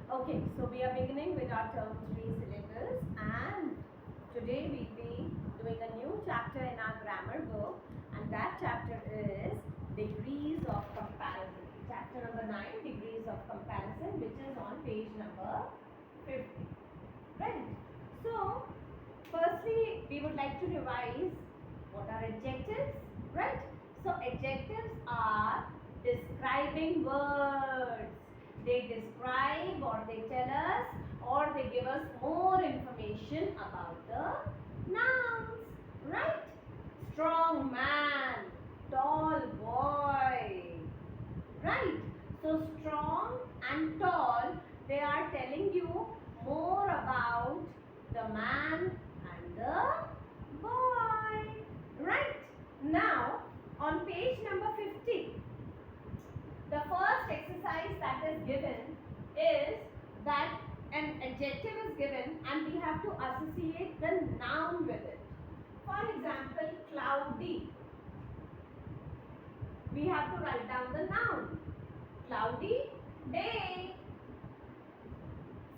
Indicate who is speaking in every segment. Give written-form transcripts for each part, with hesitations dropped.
Speaker 1: Okay, so we are beginning with our term 3 syllabus, and today we'll be doing a new chapter in our grammar book, and that chapter is degrees of comparison. Chapter number 9, degrees of comparison, which is on page number 50. Right? So, firstly, we would like to revise what are adjectives, right? So, adjectives are describing words. They describe or they tell us or they give us more information about the nouns, right? Strong man, tall boy, right? So, strong and tall, they are telling you more about the man and the boy, right? Now, on page number 50, the first exercise that is given is that an adjective is given and we have to associate the noun with it. For example, cloudy. We have to write down the noun. Cloudy day.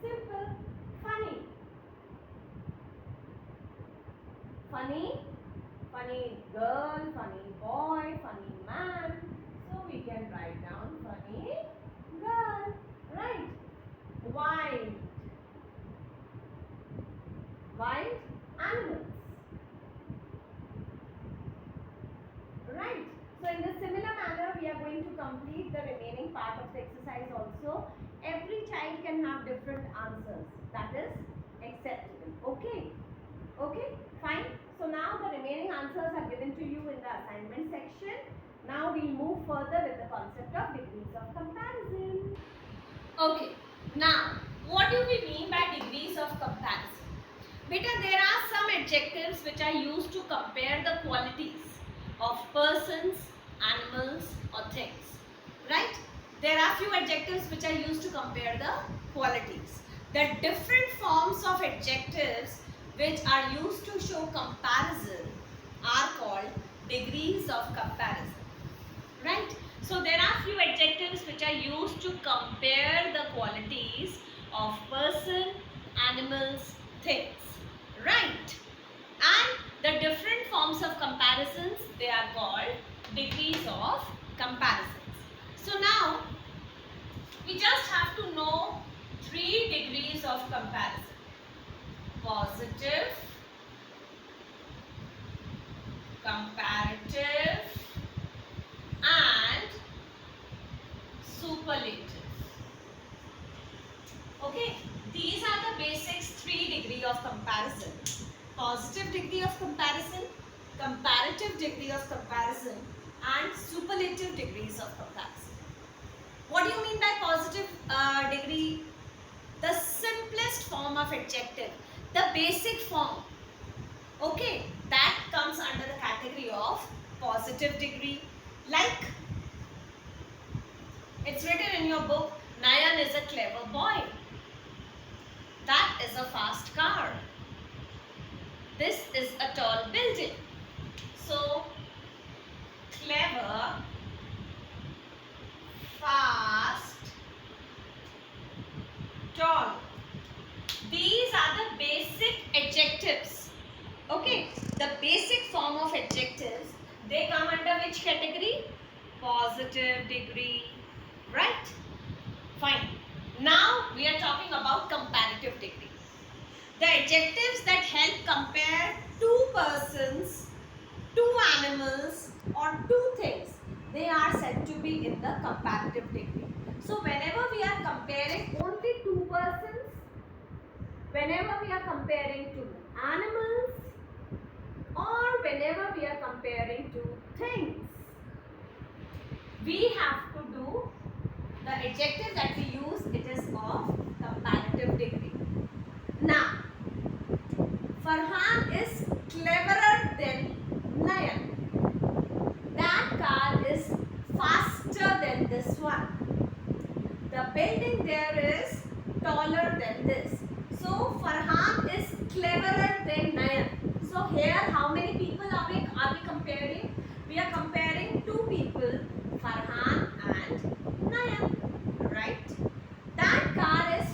Speaker 1: Simple. Funny. Funny. Funny girl, funny boy, funny man. So we can write down funny girl. Right. Wild. Wild animals. Right. So in the similar manner, we are going to complete the remaining part of the exercise also. Every child can have different answers. That is acceptable. Okay. Okay. Fine. So now the remaining answers are given to you in the assignment section. Now we'll move further with the concept of degrees of comparison. Okay. Now, what do we mean by degrees of comparison? Beta, there are some adjectives which are used to compare the qualities of persons, animals or things, right? There are few adjectives which are used to compare the qualities. The different forms of adjectives which are used to show comparison are called degrees of comparison, right? So there are few adjectives which are used to compare the qualities of person, animals, things, right? And the different forms of comparisons, they are called degrees of comparisons. So now we just have to know 3 degrees of comparison: positive, comparative and superlative. Okay, these are the basics 3 degree of comparison: positive degree of comparison, comparative degree of comparison and superlative degrees of comparison. What do you mean by positive degree? The simplest form of adjective, the basic form, okay, that comes under the category of positive degree. Like, it's written in your book, Nayan is a clever boy. That is a fast car. This is a tall building. So, clever, fast, tall. These are the basic adjectives. Okay, the basic form of adjectives, they come under which category? Positive degree, right? Fine. Now we are talking about comparative degree. The adjectives that help compare two persons, two animals or two things, they are said to be in the comparative degree. So whenever we are comparing only two persons, whenever we are comparing two animals or whenever we are comparing two things, we have to do the adjective that we use, it is of comparative degree. Now, Farhan is cleverer than Nayan. That car is faster than this one. The building there is taller than this. So Farhan is cleverer than Nayan. So here how many people are we comparing? We are comparing two people, Farhan and Nayan, right? That car is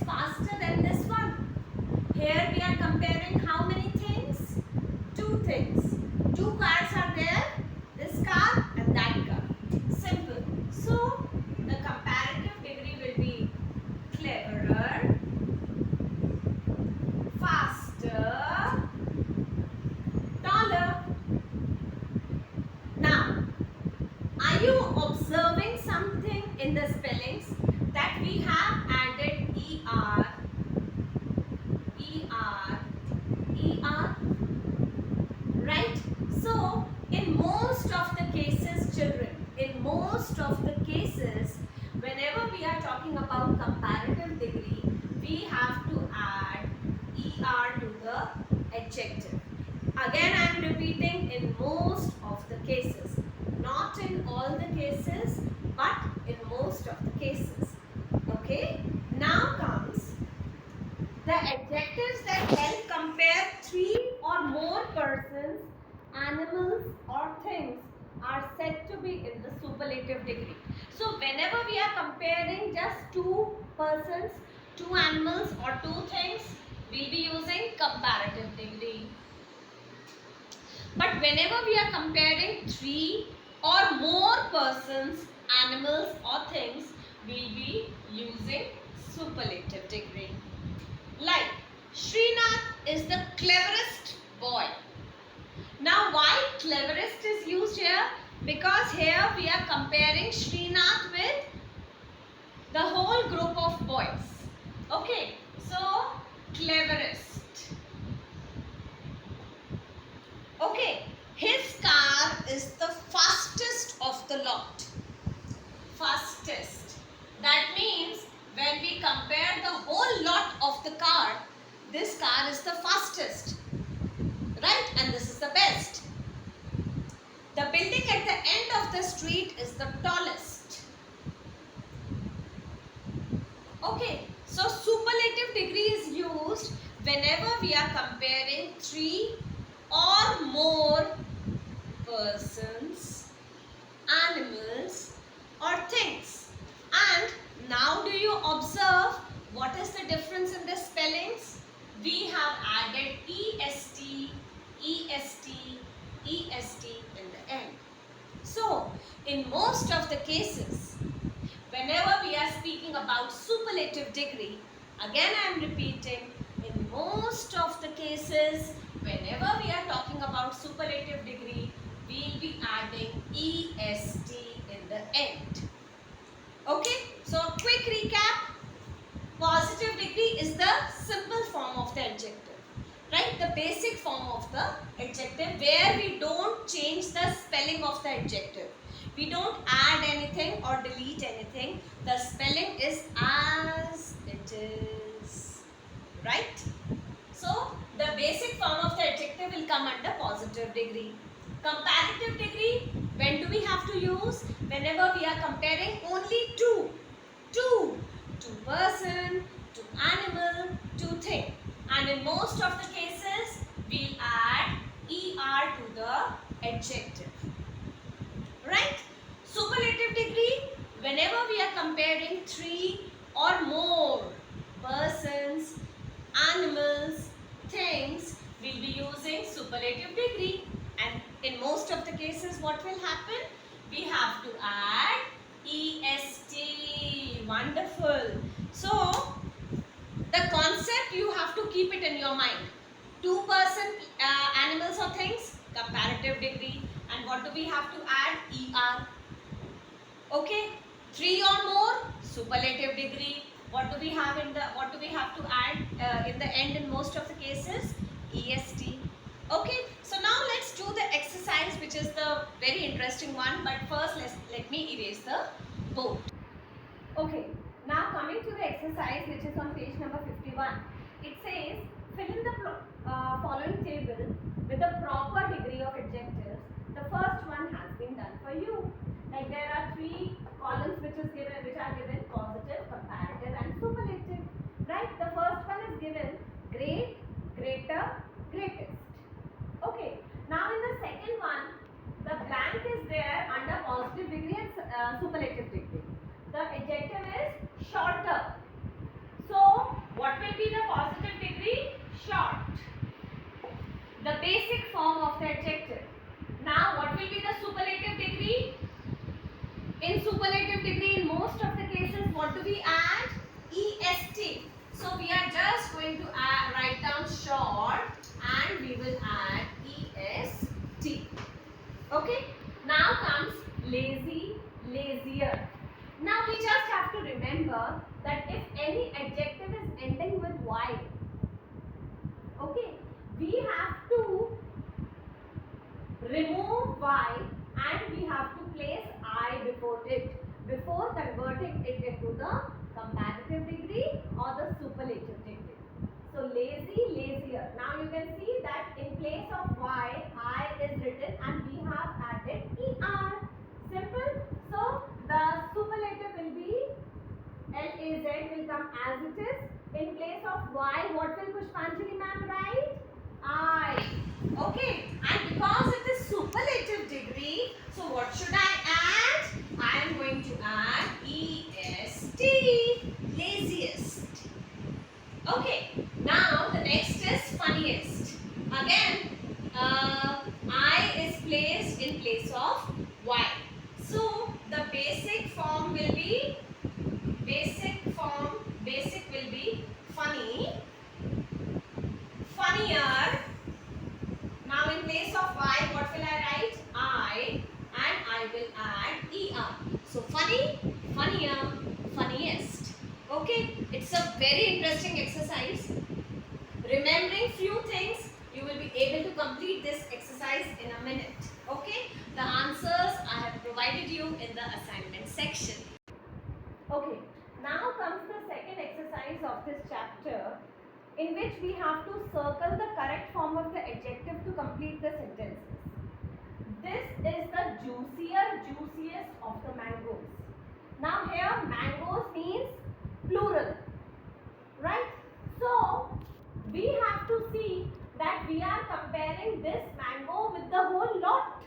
Speaker 1: in the spellings that we have added ER, right? So in most of the cases, children, in most of the cases, whenever we are talking about comparative degree, we have to add ER to the adjective. Again, I am repeating, in most of the cases, not in all the cases, but in most of the cases. Okay, now comes the adjectives that help compare three or more persons, animals or things are said to be in the superlative degree. So whenever we are comparing just two persons, two animals or two things, we'll be using comparative degree. But whenever we are comparing three or more persons, animals or things, we'll be using superlative degree. Like, Srinath is the cleverest boy. Now, why cleverest is used here? Because here we are comparing Srinath with the whole group of boys. Okay, so cleverest. Okay, his car is the fastest of the lot. Fastest. That means when we compare the whole lot of the car, this car is the fastest, right? And this is the best. The building at the end of the street is the tallest. Okay, so superlative degree is used whenever we are comparing three or more persons, animals or things. And now do you observe what is the difference in the spellings? We have added EST, EST, EST in the end. So, in most of the cases, whenever we are speaking about superlative degree, again I am repeating, in most of the cases, whenever we are talking about superlative degree, we will be adding EST in the end. Okay, so quick recap. Positive degree is the simple form of the adjective, right? The basic form of the adjective where we don't change the spelling of the adjective. We don't add anything or delete anything. The spelling is as it is, right? So, the basic form of the adjective will come under positive degree. Comparative degree, when do we have to use? Whenever we are comparing only two person, two animal, two thing. And in most of the cases, we'll add ER to the adjective. Right? Superlative degree, whenever we are comparing three or more persons, animals, things, we'll be using superlative degree. And in most of the cases, what will happen? We have to add EST. Wonderful. So, the concept you have to keep it in your mind. Two person, animals or things, comparative degree. And what do we have to add? ER. Okay. Three or more, superlative degree. What do we have to add in the end in most of the cases? EST. Okay, so now let's do the exercise, which is the very interesting one. But first, let me erase the board. Okay, now coming to the exercise, which is on page number 51. It says, fill in the following table with the proper degree of adjectives. The first one has been done for you. Like there are three columns which are given positive, comparative and superlative. Right? The first one is given great, greater, greatest. Okay. Now in the second one, the blank is there under positive degree and superlative degree. The adjective is shorter. So what will be the positive degree? Short. The basic form of the adjective. Now what will be the superlative degree? In superlative degree, in most of the cases, what do we add? EST. So we are just going to write down short and we will add EST. Okay. Now comes lazy, lazier. Now we just to remember that if any adjective is ending with Y, okay, we have to remove Y and we have to place I before it, before converting it into the comparative degree or the superlative degree. So lazy, lazier. Now you can see that in place of Y, I is written and we have added ER. Simple. So the superlative will be LAZ will come as it is. In place of Y, what will Pushpanjali ma'am write? I. Okay. And because it is superlative degree, so what should I add? I am going to add EST. Laziest. Okay. Now the next is funniest. Again, I is placed in place of Y. So the basic form will be funny, funnier. Now in place of Y, what will I write? I, and I will add ER. So funny, funnier, funniest. Okay, it's a very interesting exercise. Remembering few things, you will be able to complete this exercise in a minute. Okay, the answers I have provided you in the assignment section. Okay, now comes the second exercise of this chapter, in which we have to circle the correct form of the adjective to complete the sentences. This is the juiciest of the mangoes. Now here mangoes means plural, right? So we have to see that we are comparing this mango with the whole lot.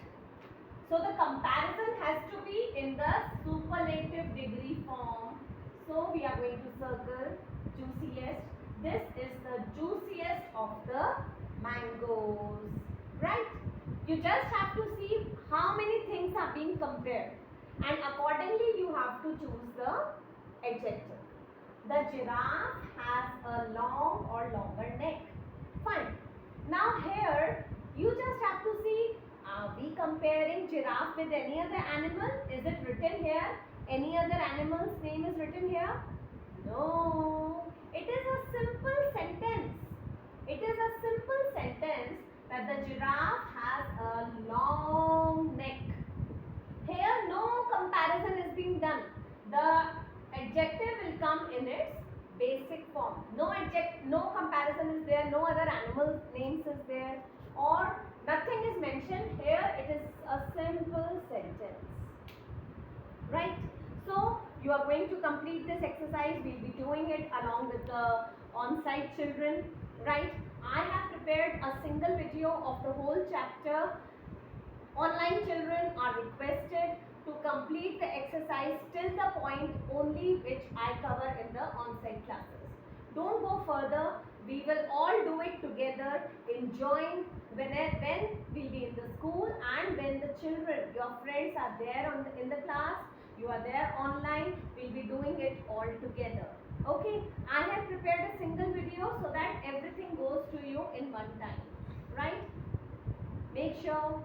Speaker 1: So the comparison has to be in the superlative degree form. So we are going to circle juiciest. This is the juiciest of the mangoes, right? You just have to see how many things are being compared, and accordingly you have to choose the adjective. The giraffe has a long or longer neck. Fine. Now here you just have to see, are we comparing giraffe with any other animal? Is it written here? Any other animal's name is written here? No. It is a simple sentence. It is a simple sentence that the giraffe has a long neck. Here no comparison is being done. The adjective will come in its basic form. No comparison is there, no other animal names is there, or nothing is mentioned. Here it is a simple sentence, right? So you are going to complete this exercise. We'll be doing it along with the on-site children, right? I have prepared a single video of the whole chapter. Online children are requested to complete the exercise till the point only which I cover in the on-site classes. Don't go further. We will all do it together, enjoying when we'll be in the school, and when the children, your friends are there in the class, you are there online, we'll be doing it all together. Okay, I have prepared a single video so that everything goes to you in one time, right? Make sure